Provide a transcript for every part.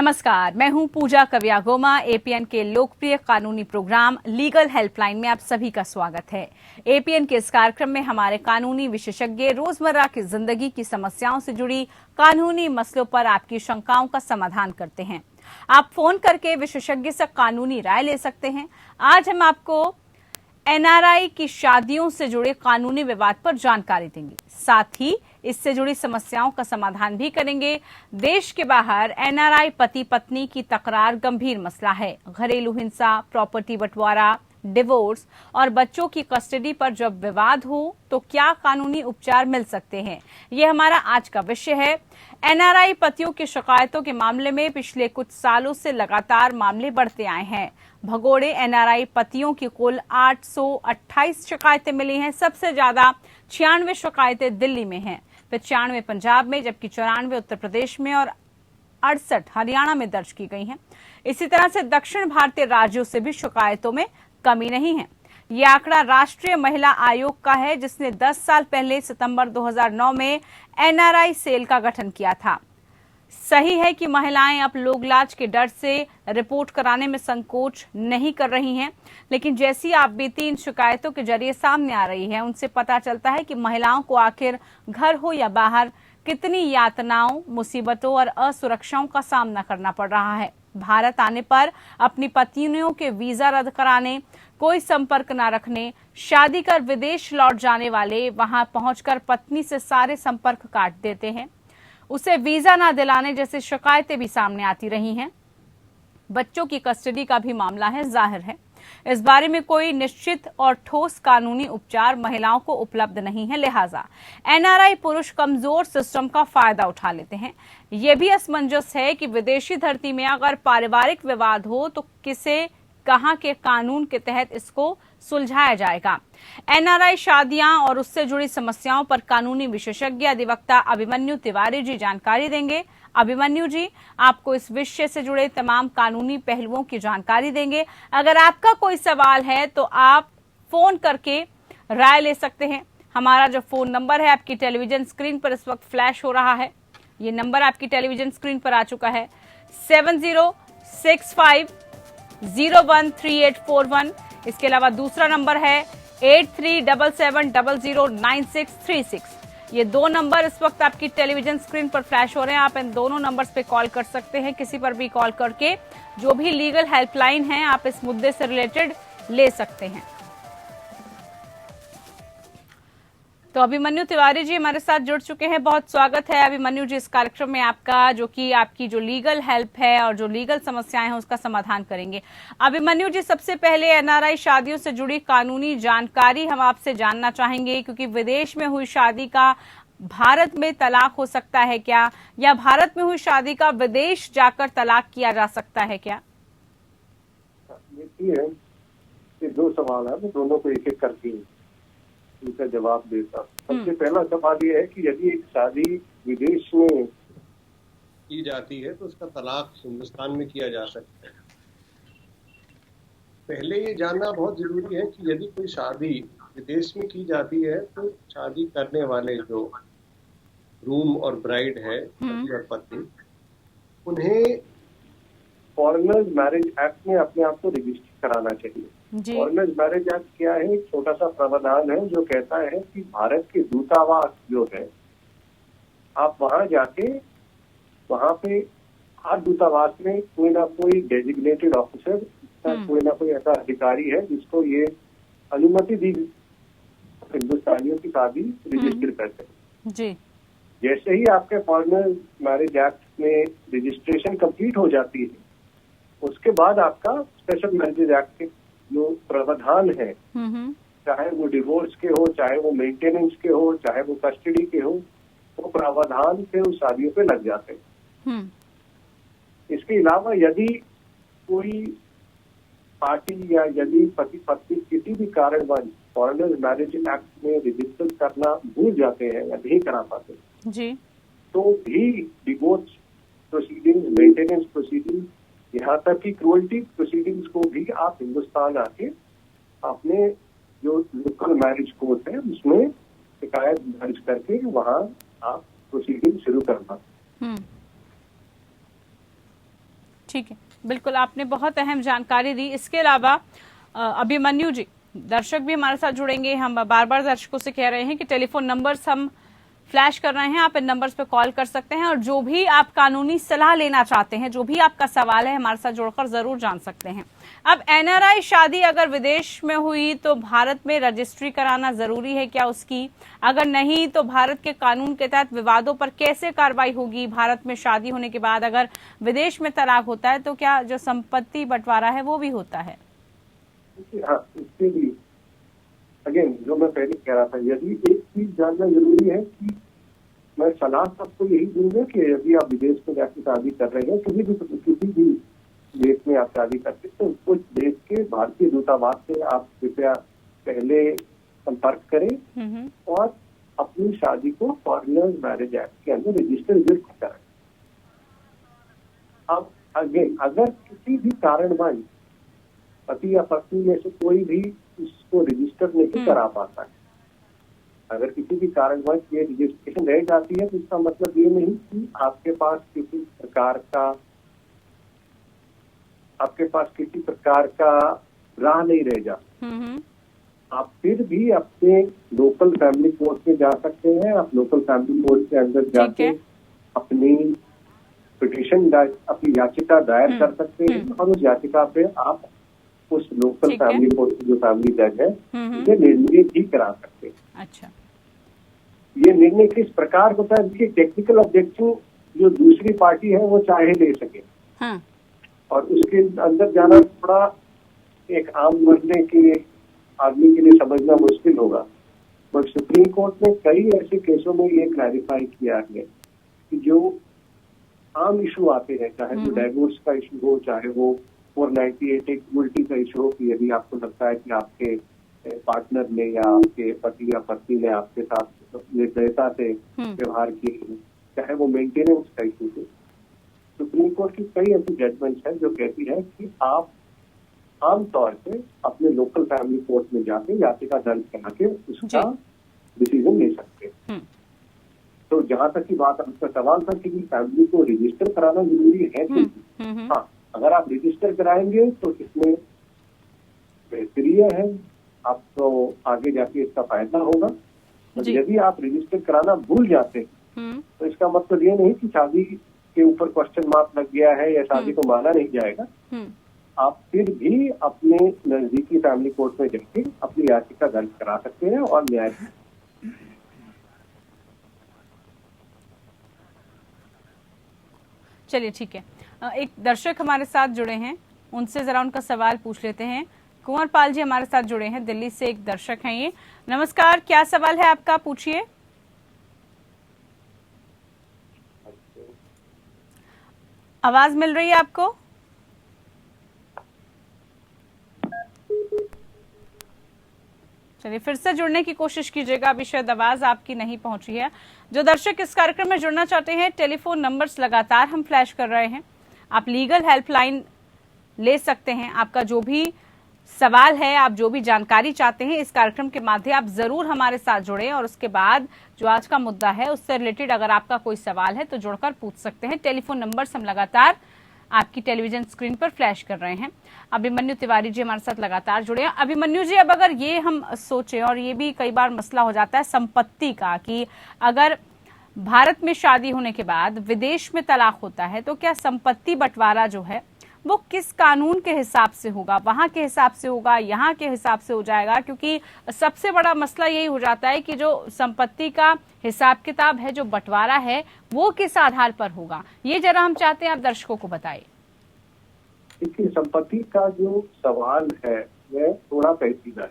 नमस्कार, मैं हूं पूजा कवियागोमा। एपीएन के लोकप्रिय कानूनी प्रोग्राम लीगल हेल्पलाइन में आप सभी का स्वागत है। एपीएन के इस कार्यक्रम में हमारे कानूनी विशेषज्ञ रोजमर्रा की जिंदगी की समस्याओं से जुड़ी कानूनी मसलों पर आपकी शंकाओं का समाधान करते हैं। आप फोन करके विशेषज्ञ से कानूनी राय ले सकते हैं। आज हम आपको एनआरआई की शादियों से जुड़े कानूनी विवाद पर जानकारी देंगे, साथ ही इससे जुड़ी समस्याओं का समाधान भी करेंगे। देश के बाहर एनआरआई पति पत्नी की तकरार गंभीर मसला है। घरेलू हिंसा, प्रॉपर्टी बंटवारा, डिवोर्स और बच्चों की कस्टडी पर जब विवाद हो तो क्या कानूनी उपचार मिल सकते हैं, ये हमारा आज का विषय है। एनआरआई पतियों की शिकायतों के मामले में पिछले कुछ सालों से लगातार मामले बढ़ते आए हैं। भगोड़े एनआरआई पतियों की कुल 828 शिकायतें मिली हैं। सबसे ज्यादा 96 शिकायतें दिल्ली में हैं, 95 पंजाब में, जबकि 94 उत्तर प्रदेश में और 68 हरियाणा में दर्ज की गई हैं। इसी तरह से दक्षिण भारतीय राज्यों से भी शिकायतों में कमी नहीं है। ये आंकड़ा राष्ट्रीय महिला आयोग का है, जिसने 10 साल पहले सितंबर 2009 में एनआरआई सेल का गठन किया था। सही है कि महिलाएं अब लोकलाज के डर से रिपोर्ट कराने में संकोच नहीं कर रही हैं, लेकिन जैसी आप बीती इन शिकायतों के जरिए सामने आ रही है, उनसे पता चलता है कि महिलाओं को आखिर घर हो या बाहर कितनी यातनाओं, मुसीबतों और असुरक्षाओं का सामना करना पड़ रहा है। भारत आने पर अपनी पत्नियों के वीजा रद्द कराने, कोई संपर्क न रखने, शादी कर विदेश लौट जाने वाले वहां पहुंचकर पत्नी से सारे संपर्क काट देते हैं, उसे वीजा न दिलाने जैसी शिकायतें भी सामने आती रही हैं। बच्चों की कस्टडी का भी मामला है। जाहिर है इस बारे में कोई निश्चित और ठोस कानूनी उपचार महिलाओं को उपलब्ध नहीं है, लिहाजा एनआरआई पुरुष कमजोर सिस्टम का फायदा उठा लेते हैं। यह भी असमंजस है कि विदेशी धरती में अगर पारिवारिक विवाद हो तो किसे कहां के कानून के तहत इसको सुलझाया जाएगा। एनआरआई शादियां और उससे जुड़ी समस्याओं पर कानूनी विशेषज्ञ अधिवक्ता अभिमन्यु तिवारी जी जानकारी देंगे। अभिमन्यु जी आपको इस विषय से जुड़े तमाम कानूनी पहलुओं की जानकारी देंगे। अगर आपका कोई सवाल है तो आप फोन करके राय ले सकते हैं। हमारा जो फोन नंबर है आपकी टेलीविजन स्क्रीन पर इस वक्त फ्लैश हो रहा है। ये नंबर आपकी टेलीविजन स्क्रीन पर आ चुका है, 7065013841। इसके अलावा दूसरा नंबर है 8377009636। ये दो नंबर इस वक्त आपकी टेलीविजन स्क्रीन पर फ्लैश हो रहे हैं। आप इन दोनों नंबर्स पे कॉल कर सकते हैं। किसी पर भी कॉल करके जो भी लीगल हेल्पलाइन है आप इस मुद्दे से रिलेटेड ले सकते हैं। तो अभिमन्यु तिवारी जी हमारे साथ जुड़ चुके हैं। बहुत स्वागत है अभिमन्यु जी इस कार्यक्रम में आपका, जो कि आपकी जो लीगल हेल्प है और जो लीगल समस्याएं हैं उसका समाधान करेंगे। अभिमन्यु जी, सबसे पहले एनआरआई शादियों से जुड़ी कानूनी जानकारी हम आपसे जानना चाहेंगे, क्योंकि विदेश में हुई शादी का भारत में तलाक हो सकता है क्या, या भारत में हुई शादी का विदेश जाकर तलाक किया जा सकता है क्या? देखिए, ये दो सवाल है, मैं दोनों को एक एक करके इनका जवाब देता। सबसे पहला सवाल ये है कि यदि एक शादी विदेश में की जाती है तो उसका तलाक हिंदुस्तान में किया जा सकता है। पहले ये जानना बहुत जरूरी है कि यदि कोई शादी विदेश में की जाती है तो शादी करने वाले जो ग्रूम और ब्राइड है, पति और पत्नी, उन्हें फॉरेनर्स मैरिज एक्ट में अपने आप को रजिस्टर कराना चाहिए। फॉरेनर्स मैरिज एक्ट क्या है? एक छोटा सा प्रावधान है जो कहता है कि भारत के दूतावास जो है, आप वहां जाके वहां पे हर दूतावास में कोई ना कोई डेजिग्नेटेड ऑफिसर, कोई ना कोई ऐसा अधिकारी है जिसको ये अनुमति दी हिंदुस्तानियों की शादी रजिस्टर करते हैं। जी। जैसे ही आपके फॉरेनर्स मैरिज एक्ट में रजिस्ट्रेशन कंप्लीट हो जाती है, उसके बाद आपका स्पेशल मैरिज एक्ट के जो प्रावधान है, चाहे वो डिवोर्स के हो, चाहे वो मेंटेनेंस के हो, चाहे वो कस्टडी के हो, वो प्रावधान से उस शादियों पे लग जाते हैं। इसके अलावा यदि कोई पार्टी या यदि पति पत्नी किसी भी कारणवश फॉरेनर्स मैरिज एक्ट में रजिस्टर करना भूल जाते हैं या नहीं करा पाते जी, तो भी डिवोर्स प्रोसीडिंग्स, मेंटेनेंस प्रोसीडिंग्स, यहाँ तक कि क्रुअल्टी प्रोसीडिंग्स को भी आप हिंदुस्तान आके अपने जो लोकल मैरिज कोर्ट है उसमें शिकायत दर्ज करके वहाँ आप प्रोसीडिंग शुरू कर पाते। ठीक है, बिल्कुल आपने बहुत अहम जानकारी दी। इसके अलावा अभिमन्यु जी, दर्शक भी हमारे साथ जुड़ेंगे। हम बार बार दर्शकों से कह रहे हैं कि टेलीफोन नंबर्स हम फ्लैश कर रहे हैं, आप इन नंबर्स पे कॉल कर सकते हैं और जो भी आप कानूनी सलाह लेना चाहते हैं, जो भी आपका सवाल है, हमारे साथ जुड़कर जरूर जान सकते हैं। अब एनआरआई शादी अगर विदेश में हुई तो भारत में रजिस्ट्री कराना जरूरी है क्या उसकी? अगर नहीं तो भारत के कानून के तहत विवादों पर कैसे कार्रवाई होगी? भारत में शादी होने के बाद अगर विदेश में तलाक होता है तो क्या जो संपत्ति बंटवारा है वो भी होता है? हाँ, इसके लिए अगेन जो मैं पहले कह रहा था, यदि एक चीज जानना जरूरी है कि मैं सलाह सबको यही दूंगा कि यदि आप विदेश में जाकर शादी कर रहे हैं, किसी भी देश में आप शादी करते हैं, तो उस देश के भारतीय दूतावास से आप कृपया पहले संपर्क करें और अपनी शादी को फॉरेनर्स मैरिज एक्ट के अंदर रजिस्टर जरूर कराएं। अब अगेन अगर किसी भी कारणवश पति या पत्नी में से कोई भी इसको रजिस्टर नहीं करा पाता है, अगर किसी भी कारणवश ये रजिस्ट्रेशन रह जाती है, तो इसका मतलब ये नहीं कि आपके पास किसी प्रकार का राह नहीं रह जाता। आप फिर भी अपने लोकल फैमिली कोर्ट में जा सकते हैं। आप लोकल फैमिली कोर्ट के अंदर जाके अपनी पिटीशन, अपनी याचिका दायर कर सकते हैं और उस याचिका पे आप उस लोकल फैमिली कोर्ट की जो फैमिली जज है ये निर्णय भी करा सकते हैं। अच्छा, ये निर्णय किस प्रकार होता है? इसकी टेक्निकल ऑब्जेक्शन जो दूसरी पार्टी है वो चाहे ले सके। हाँ। और उसके अंदर जाना थोड़ा एक आम मरने के आदमी के लिए समझना मुश्किल होगा, बट सुप्रीम कोर्ट ने कई ऐसे केसों में ये क्लैरिफाई किया है कि जो आम इशू आते हैं, चाहे वो डाइवोर्स का इशू हो, चाहे वो 498 इक्वलिटी का इशू हो, कि यदि आपको लगता है कि आपके पार्टनर ने या आपके पति या पत्नी ने आपके साथ निर्दयता से व्यवहार किए, चाहे वो मेंटेनेंस का इशू हो, सुप्रीम कोर्ट की कई ऐसी जजमेंट्स हैं जो कहती है कि आप आमतौर से अपने लोकल फैमिली कोर्ट में जाके याचिका दर्ज करा के उसका डिसीजन ले सकते हैं। तो जहां तक की बात, आपका सवाल था कि फैमिली को रजिस्टर कराना जरूरी है कि हाँ, अगर आप रजिस्टर कराएंगे तो इसमें बेहतरी है, आपको आगे जाके इसका फायदा होगा। यदि आप रजिस्टर कराना भूल जाते हैं तो इसका मतलब ये नहीं कि शादी के ऊपर क्वेश्चन मार्क लग गया है या शादी को माना नहीं जाएगा। आप फिर भी अपने नजदीकी फैमिली कोर्ट में जाके अपनी याचिका दर्ज करा सकते हैं और न्याय। चलिए ठीक है, एक दर्शक हमारे साथ जुड़े हैं, उनसे जरा उनका सवाल पूछ लेते हैं। कुंवर पाल जी हमारे साथ जुड़े हैं, दिल्ली से एक दर्शक हैं ये। नमस्कार, क्या सवाल है आपका, पूछिए। आवाज मिल रही है आपको? चलिए फिर से जुड़ने की कोशिश कीजिएगा, अभी शायद आवाज आपकी नहीं पहुंची है। जो दर्शक इस कार्यक्रम में जुड़ना चाहते हैं, टेलीफोन नंबर्स लगातार हम फ्लैश कर रहे हैं, आप लीगल हेल्पलाइन ले सकते हैं। आपका जो भी सवाल है, आप जो भी जानकारी चाहते हैं, इस कार्यक्रम के माध्यम आप जरूर हमारे साथ जुड़े और उसके बाद जो आज का मुद्दा है उससे रिलेटेड अगर आपका कोई सवाल है तो जुड़कर पूछ सकते हैं। टेलीफोन नंबर्स हम लगातार आपकी टेलीविजन स्क्रीन पर फ्लैश कर रहे हैं। अभिमन्यु तिवारी जी हमारे साथ लगातार जुड़े हैं। अभिमन्यु जी, अब अगर ये हम सोचें, और ये भी कई बार मसला हो जाता है संपत्ति का, कि अगर भारत में शादी होने के बाद विदेश में तलाक होता है तो क्या संपत्ति बंटवारा जो है वो किस कानून के हिसाब से होगा? वहां के हिसाब से होगा, यहाँ के हिसाब से हो जाएगा? क्योंकि सबसे बड़ा मसला यही हो जाता है कि जो संपत्ति का हिसाब किताब है, जो बंटवारा है, वो किस आधार पर होगा? ये जरा हम चाहते हैं आप दर्शकों को बताइए। देखिए, संपत्ति का जो सवाल है वह थोड़ा पेचीदा है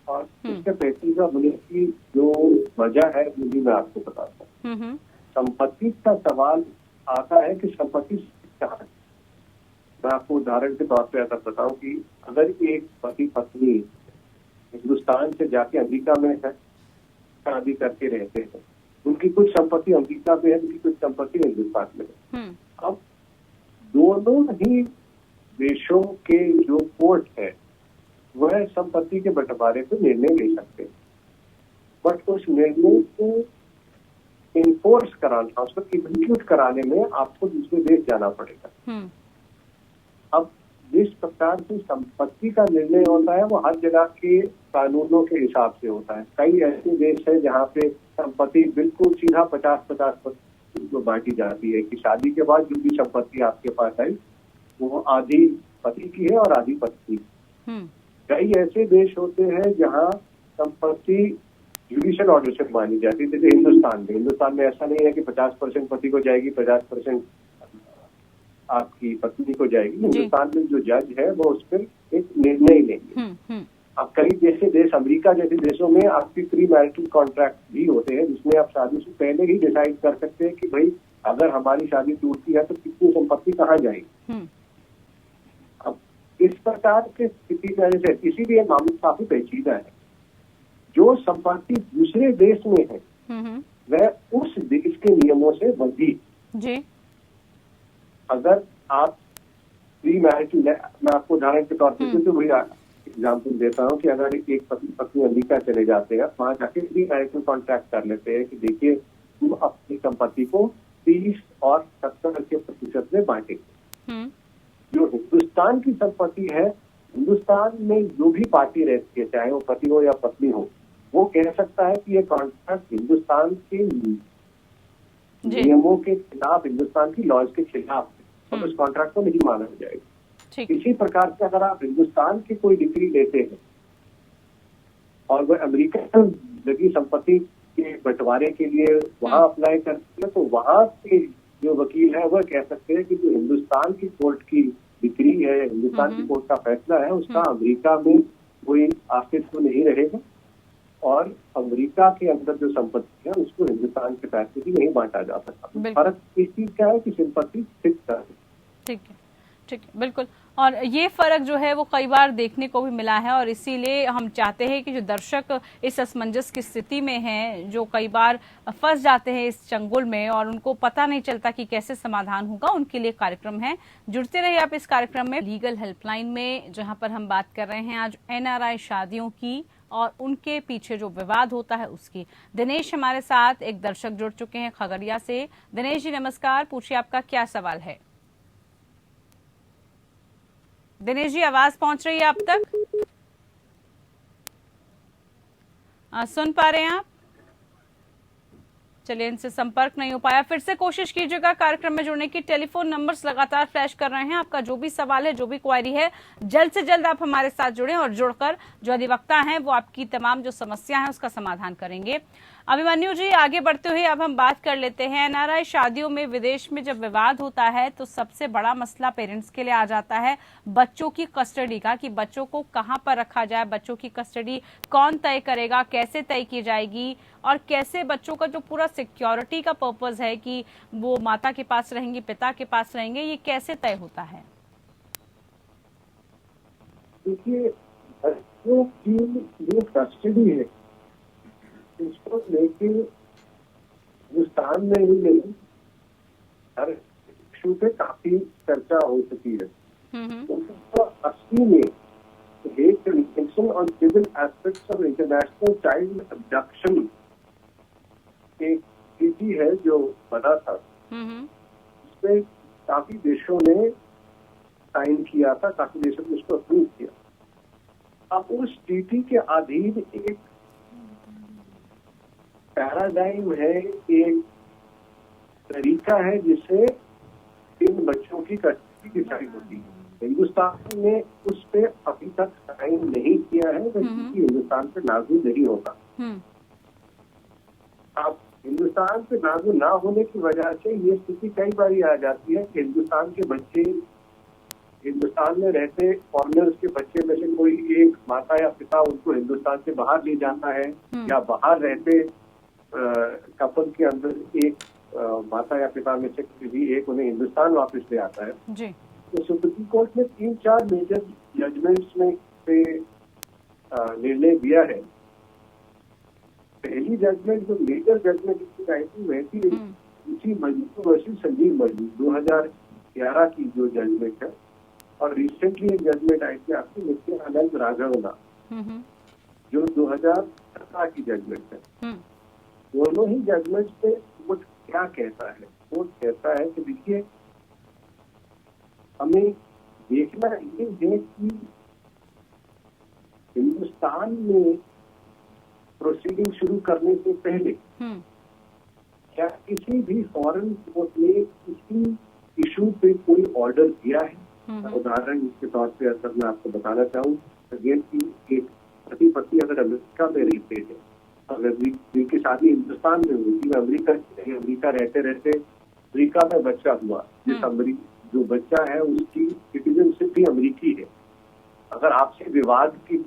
और इसके पेचीदा होने की जो वजह है वो भी मैं आपको बताता हूँ। संपत्ति का सवाल आता है कि संपत्ति कहाँ है। मैं आपको उदाहरण के तौर पे अगर बताऊं कि अगर एक पति पत्नी हिंदुस्तान से जाके अमेरिका में है, शादी करके रहते हैं, उनकी कुछ संपत्ति अमेरिका में है, उनकी कुछ संपत्ति हिंदुस्तान में है। अब दोनों ही देशों के जो कोर्ट है वह संपत्ति के बंटवारे पे निर्णय ले सकते हैं, बट उस निर्णय को इन्फोर्स कराना, उसको एग्जीक्यूट कराने में आपको दूसरे देश जाना पड़ेगा। अब जिस प्रकार से संपत्ति का निर्णय होता है वो हर जगह के कानूनों के हिसाब से होता है। कई ऐसे देश है जहाँ पे संपत्ति बिल्कुल सीधा 50-50% जो बांटी जाती है कि शादी के बाद जो भी संपत्ति आपके पास आई वो आधी पति की है और आधी पत्नी। कई ऐसे देश होते हैं जहाँ संपत्ति जुडिशियल ऑर्डर से मानी जाती है, जैसे हिंदुस्तान में ऐसा नहीं है कि 50% पति को जाएगी, 50% आपकी पत्नी को जाएगी। हिंदुस्तान में जो जज है वो उस पर एक निर्णय लेंगे। अब कई जैसे देश, अमेरिका जैसे देशों में आपकी प्री मैरिटल कॉन्ट्रैक्ट भी होते हैं जिसमें आप शादी से पहले ही डिसाइड कर सकते हैं कि भाई अगर हमारी शादी टूटती है तो कितनी संपत्ति कहाँ जाएगी। अब इस प्रकार की स्थिति में जैसे इसीलिए मामला काफी पेचीदा है। जो संपत्ति दूसरे देश में है वह उस देश के नियमों से बंधी। अगर आप प्री मैरिटल, मैं आपको उदाहरण के तौर पर तो भैया एग्जाम्पल देता हूँ कि अगर एक पत्नी अमेरिका चले जाते हैं, वहां जाके प्री मैरिटल कॉन्ट्रैक्ट कर लेते हैं कि देखिए तुम अपनी संपत्ति को 30 और 70% में बांटेंगे। जो हिंदुस्तान की संपत्ति है, हिंदुस्तान में जो भी पार्टी रहती है, चाहे वो पति हो या पत्नी हो, वो कह सकता है कि ये कॉन्ट्रैक्ट हिंदुस्तान के नियमों के खिलाफ, हिंदुस्तान की लॉज के खिलाफ है, और उस कॉन्ट्रैक्ट को नहीं माना जाएगा। इसी प्रकार से अगर आप हिंदुस्तान की कोई डिक्री लेते हैं और वह अमेरिकन लगी संपत्ति के बंटवारे के लिए वहां अप्लाई करते हैं, तो वहां के जो वकील है वह कह सकते हैं कि जो हिंदुस्तान की कोर्ट की डिक्री है, हिंदुस्तान की कोर्ट का फैसला है, उसका अमेरिका में कोई अस्तित्व नहीं रहेगा और अमेरिका के अंदर जो संपत्ति है उसको हिंदुस्तान के पैसे भी नहीं बांटा जा सकता। फर्क इस चीज का है कि संपत्ति फिक्स है। ठीक है, बिल्कुल। और ये फर्क जो है वो कई बार देखने को भी मिला है और इसीलिए हम चाहते हैं कि जो दर्शक इस असमंजस की स्थिति में हैं, जो कई बार फंस जाते हैं इस चंगुल में और उनको पता नहीं चलता कि कैसे समाधान होगा, उनके लिए कार्यक्रम है। जुड़ते रहिए आप इस कार्यक्रम में, लीगल हेल्पलाइन में, जहां पर हम बात कर रहे हैं आज NRI शादियों की और उनके पीछे जो विवाद होता है उसकी। दिनेश हमारे साथ एक दर्शक जुड़ चुके हैं खगड़िया से। दिनेश जी नमस्कार, पूछिए आपका क्या सवाल है। दिनेश जी आवाज पहुंच रही है आप तक? सुन पा रहे हैं आप? चलिए, इनसे संपर्क नहीं हो पाया। फिर से कोशिश कीजिएगा कार्यक्रम में जुड़ने की। टेलीफोन नंबर्स लगातार फ्लैश कर रहे हैं। आपका जो भी सवाल है, जो भी क्वेरी है, जल्द से जल्द आप हमारे साथ जुड़ें और जुड़कर जो अधिवक्ता हैं वो आपकी तमाम जो समस्या है उसका समाधान करेंगे। अभिमन्यु जी, आगे बढ़ते हुए अब हम बात कर लेते हैं NRI शादियों में विदेश में जब विवाद होता है तो सबसे बड़ा मसला पेरेंट्स के लिए आ जाता है बच्चों की कस्टडी का, कि बच्चों को कहां पर रखा जाए, बच्चों की कस्टडी कौन तय करेगा, कैसे तय की जाएगी और कैसे बच्चों का जो पूरा सिक्योरिटी का पर्पस है कि वो माता के पास रहेंगे, पिता के पास रहेंगे, ये कैसे तय होता है? देखिए, बच्चों की जो कस्टडी है इसको लेके हिंदुस्तान में ही नहीं हर इशू पे काफी चर्चा हो चुकी है। 1980 में Hague convention on civil aspects of international child abduction एक ट्रीटी है जो बना था, इसमें काफी देशों ने साइन किया था, काफी देशों ने इसको अप्रूव किया। अब उस ट्रीटी के अधीन एक पैराडाइम है, एक तरीका है जिससे इन बच्चों की कस्टडी डिसाइड होती है। हिंदुस्तान ने उस पे अभी तक साइन नहीं किया है, क्योंकि हिंदुस्तान पे लागू नहीं होगा। अब हिंदुस्तान पे लागू ना होने की वजह से ये स्थिति कई बार आ जाती है कि हिंदुस्तान के बच्चे, हिंदुस्तान में रहते फॉरेनर्स के बच्चे में से कोई एक माता या पिता उनको हिंदुस्तान से बाहर ले जाता है, या बाहर रहते कपल के अंदर एक माता या पिता में से भी एक उन्हें हिंदुस्तान वापस ले आता है जी। तो सुप्रीम कोर्ट ने 3-4 मेजर जजमेंट्स में से निर्णय दिया है। पहली जजमेंट जो मेजर जजमेंट आई थी वह थी इसी मजदूर वर्सेस संजीव मजदूर 2011 की जो जजमेंट है, और रिसेंटली एक जजमेंट आई थी आपकी नित्य आनंद राघवना जो 2017 की जजमेंट है। दोनों ही जजमेंट पे कोर्ट क्या कहता है? कोर्ट कहता है कि देखिए, हमें देखना ये है कि हिंदुस्तान में प्रोसीडिंग शुरू करने से पहले क्या किसी भी फॉरेन कोर्ट ने किसी इशू पे कोई ऑर्डर दिया है? उदाहरण के तौर पे अगर मैं आपको बताना चाहूँ, अगेन की एक पति पत्नी अगर अमेरिका में रहते हैं, अगर जिनकी शादी हिंदुस्तान में हुई थी, अमेरिका रहते रहते अमेरिका में बच्चा हुआ, जो बच्चा है उसकी सिटीजनशिप भी अमेरिकी है। अगर आपसे विवाद की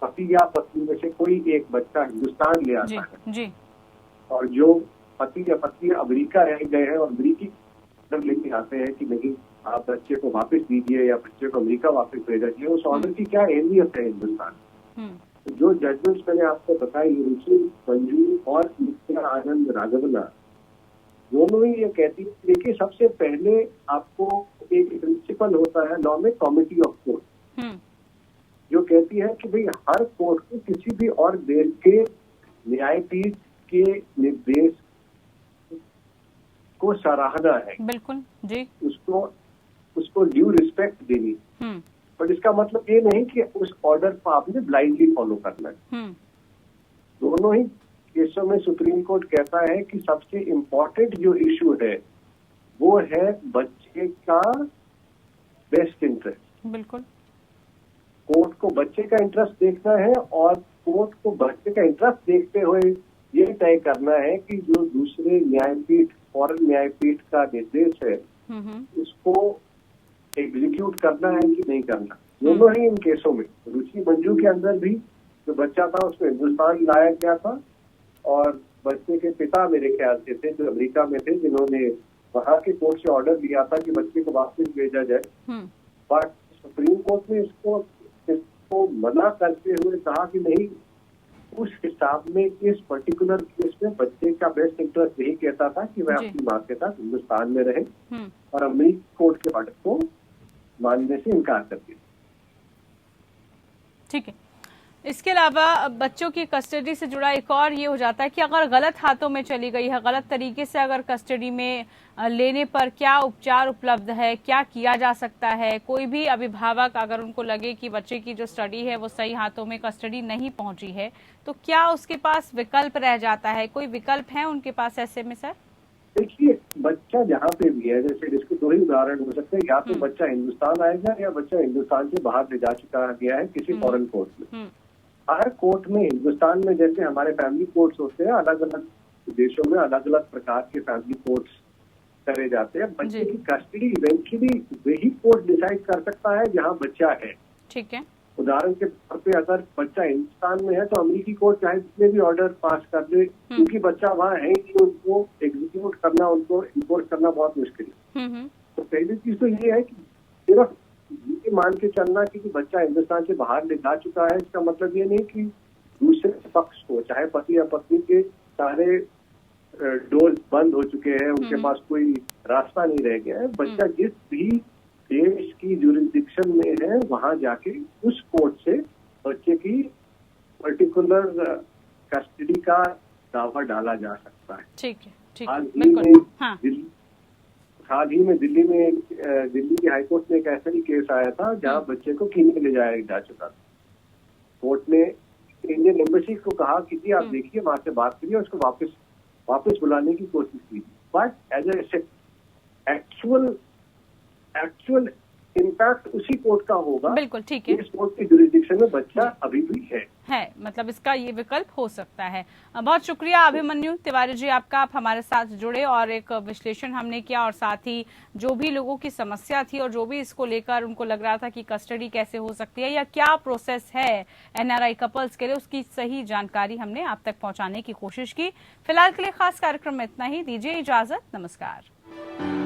पति या पत्नी में से कोई एक बच्चा हिंदुस्तान ले आता है और जो पति या पत्नी अमेरिका रह गए हैं और अमेरिकी ऑर्डर लेके आते हैं कि नहीं, आप बच्चे को वापस दीजिए या बच्चे को अमेरिका वापस भेजा जाए, उस ऑर्डर की क्या अहमियत है हिंदुस्तान? तो जो जजमेंट्स मैंने आपको बताई, रुचि मंजू और नित्या आनंद राघवना, दोनों ही ये कहती है, देखिए सबसे पहले आपको एक प्रिंसिपल होता है लॉ में, कमिटी ऑफ कोर्ट, जो कहती है कि भाई हर कोर्ट को किसी भी और देश के न्यायपीठ के निर्देश को सराहना है, बिल्कुल जी, उसको ड्यू रिस्पेक्ट देनी। पर इसका मतलब ये नहीं कि उस ऑर्डर को आपने ब्लाइंडली फॉलो करना है। दोनों ही केसों में सुप्रीम कोर्ट कहता है कि सबसे इम्पोर्टेंट जो इशू है वो है बच्चे का बेस्ट इंटरेस्ट। बिल्कुल, कोर्ट को बच्चे का इंटरेस्ट देखना है और कोर्ट को बच्चे का इंटरेस्ट देखते हुए ये तय करना है कि जो दूसरे न्यायपीठ, फॉरेन न्यायपीठ का निर्देश है उसको एग्जीक्यूट करना है कि नहीं करना। दोनों ही इन केसों में, रुचि मंजू के अंदर भी जो बच्चा था उसको हिंदुस्तान लाया गया था और बच्चे के पिता मेरे ख्याल से थे जो अमेरिका में थे, जिन्होंने वहां के कोर्ट से ऑर्डर लिया था कि बच्चे को वापस भेजा जाए। बट सुप्रीम कोर्ट ने इसको मना करते हुए कहा कि नहीं, उस हिसाब में इस पर्टिकुलर केस में बच्चे का बेस्ट इंटरेस्ट यही कहता था कि वह अपनी माँ के साथ हिंदुस्तान में रहे और अमेरिकी कोर्ट के ऑर्डर को मानने से इनकार कर दिया। ठीक है, इसके अलावा बच्चों की कस्टडी से जुड़ा एक और ये हो जाता है कि अगर गलत हाथों में चली गई है, गलत तरीके से अगर कस्टडी में लेने पर क्या उपचार उपलब्ध है, क्या किया जा सकता है? कोई भी अभिभावक अगर उनको लगे कि बच्चे की जो स्टडी है वो सही हाथों में, कस्टडी नहीं पहुंची है, तो क्या उसके पास विकल्प रह जाता है? कोई विकल्प है उनके पास ऐसे में? सर देखिए, बच्चा जहाँ पे भी है, जैसे इसके दो ही उदाहरण हो सकते हैं, या तो बच्चा हिंदुस्तान आएगा या बच्चा हिंदुस्तान से बाहर ले जा चुका गया है किसी फॉरेन कोर्ट में। हर कोर्ट में, हिंदुस्तान में जैसे हमारे फैमिली कोर्ट्स होते हैं, अलग अलग देशों में अलग अलग प्रकार के फैमिली कोर्ट्स करे जाते हैं। बच्चे की कस्टडी इवेंचुअली वही कोर्ट डिसाइड कर सकता है जहाँ बच्चा है। ठीक है, उदाहरण के तौर पे अगर बच्चा हिंदुस्तान में है तो अमेरिकी कोर्ट चाहे जितने भी ऑर्डर पास कर दे, क्योंकि बच्चा वहाँ है कि उनको एग्जीक्यूट करना, उनको इन्फोर्स करना बहुत मुश्किल है। तो पहली चीज तो ये है कि सिर्फ ये मान के चलना कि बच्चा हिंदुस्तान से बाहर ले जा चुका है, इसका मतलब ये नहीं कि दूसरे पक्ष को, चाहे पति या पत्नी के सारे डोर बंद हो चुके हैं, उनके पास कोई रास्ता नहीं रह गया है। बच्चा जिस भी देश की जुरिस्डिक्शन में है वहां जाके उस कोर्ट से बच्चे की पर्टिकुलर कस्टडी का दावा डाला जा सकता है। ठीक है, ठीक है, बिल्कुल। हाल ही में दिल्ली की हाईकोर्ट में एक ऐसा ही केस आया था जहां बच्चे को कीनिया ले जाया जा चुका था। कोर्ट ने इंडियन एम्बेसी को कहा कि जी आप देखिए, वहां से बात करिए, उसको वापस बुलाने की कोशिश की, but as a actual impact उसी कोर्ट का होगा। बिल्कुल ठीक है, इस कोर्ट की जुरिस्डिक्शन में बच्चा अभी भी है, मतलब इसका ये विकल्प हो सकता है। बहुत शुक्रिया अभिमन्यु तिवारी जी आपका, आप हमारे साथ जुड़े और एक विश्लेषण हमने किया, और साथ ही जो भी लोगों की समस्या थी और जो भी इसको लेकर उनको लग रहा था कि कस्टडी कैसे हो सकती है या क्या प्रोसेस है एनआरआई कपल्स के लिए, उसकी सही जानकारी हमने आप तक पहुंचाने की कोशिश की। फिलहाल के लिए खास कार्यक्रम में इतना ही, दीजिए इजाजत, नमस्कार।